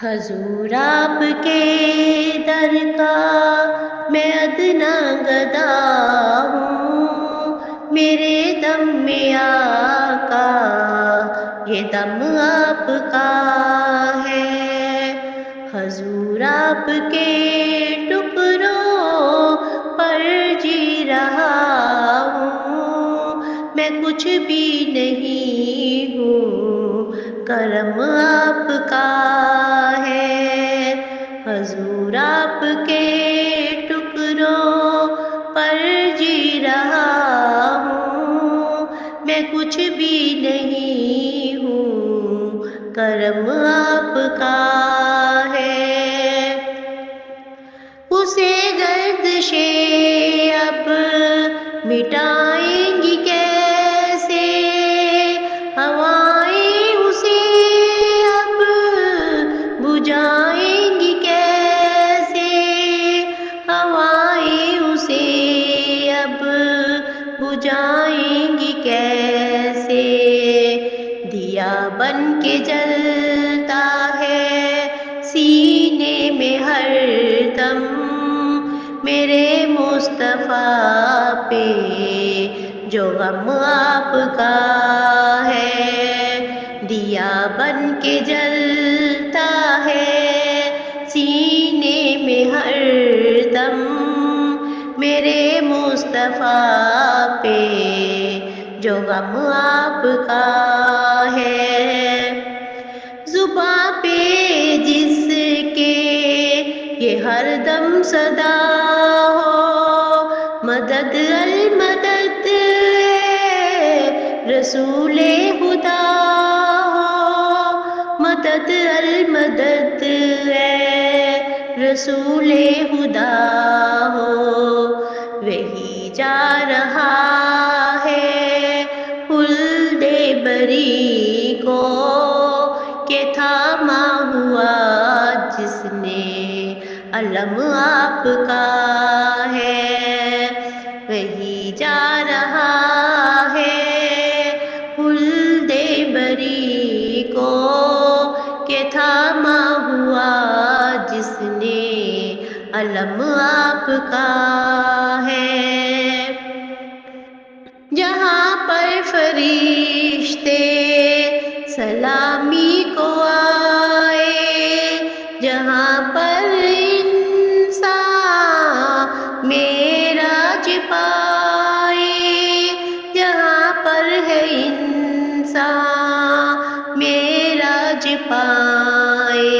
حضور آپ کے در کا میں ادنا گدا ہوں، میرے دم میں آقا یہ دم آپ کا ہے۔ حضور آپ کے ٹکڑوں پر جی رہا ہوں، میں کچھ بھی نہیں ہوں، کرم آپ کا ہے۔ حضور آپ کے ٹکڑوں پر جی رہا ہوں، میں کچھ بھی نہیں ہوں، کرم آپ کا ہے۔ اسے گردشیں اب مٹائیں گی کیسے، ہوائیں اسے اب بجھائیں گی کیسے، ہوائیں اسے اب بجھائیں گی کیسے۔ دیا بن کے جلتا ہے سینے میں ہر دم، میرے مصطفیٰ پہ جو غم آپ کا ہے۔ دیا بن کے جلتا ہے سینے میں ہر دم، میرے مصطفیٰ پہ جو غم آپ کا ہے۔ زباں پہ جس کے یہ ہر دم صدا ہو، مدد المدد رسول خدا ہو، مدد المدد رسول خدا ہو۔ وہی جا رہا ہے خلد بری کو، کہ تھاما ہوا جس نے علم آپ کا ہے۔ وہی جا رہا ہے خلد بری کو، کہ تھاما ہوا جس نے علم آپ کا ہے۔ جہاں پر فرشتے سلامی کو آئے، جہاں پر انسان معراج پائے، جہاں پر ہے انسان معراج پائے۔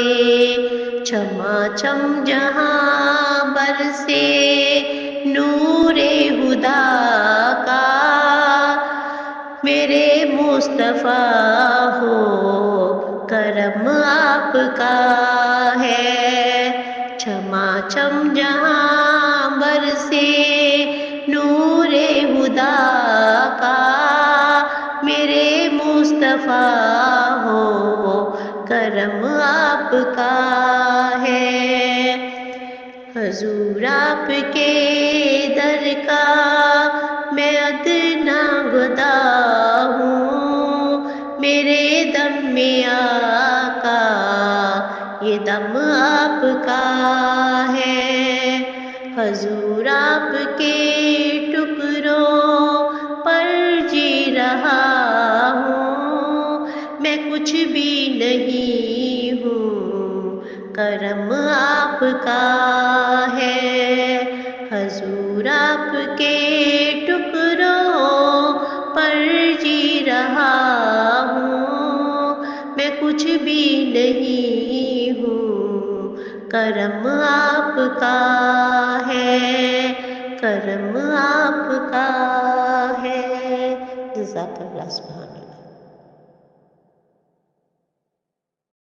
چھما چھم جہاں برسے نور خدا کا، میرے مصطفیٰ ہو کرم آپ کا ہے۔ چھما چھم جہاں برسے نور خدا کا، میرے مصطفیٰ ہو کرم آپ کا ہے۔ حضور آپ کے در کا میں ادنا گدا ہوں، میرے دم میں آقا یہ دم آپ کا ہے۔ حضور آپ کے ٹکڑوں پر جی رہا ہوں، میں کچھ بھی نہیں ہوں، کرم آپ کا ہے۔ حضور آپ کے ٹکڑوں پر جی رہا ہوں، میں کچھ بھی نہیں ہوں، کرم آپ کا ہے، کرم آپ کا ہے۔ جزاک اللہ سبحان اللہ۔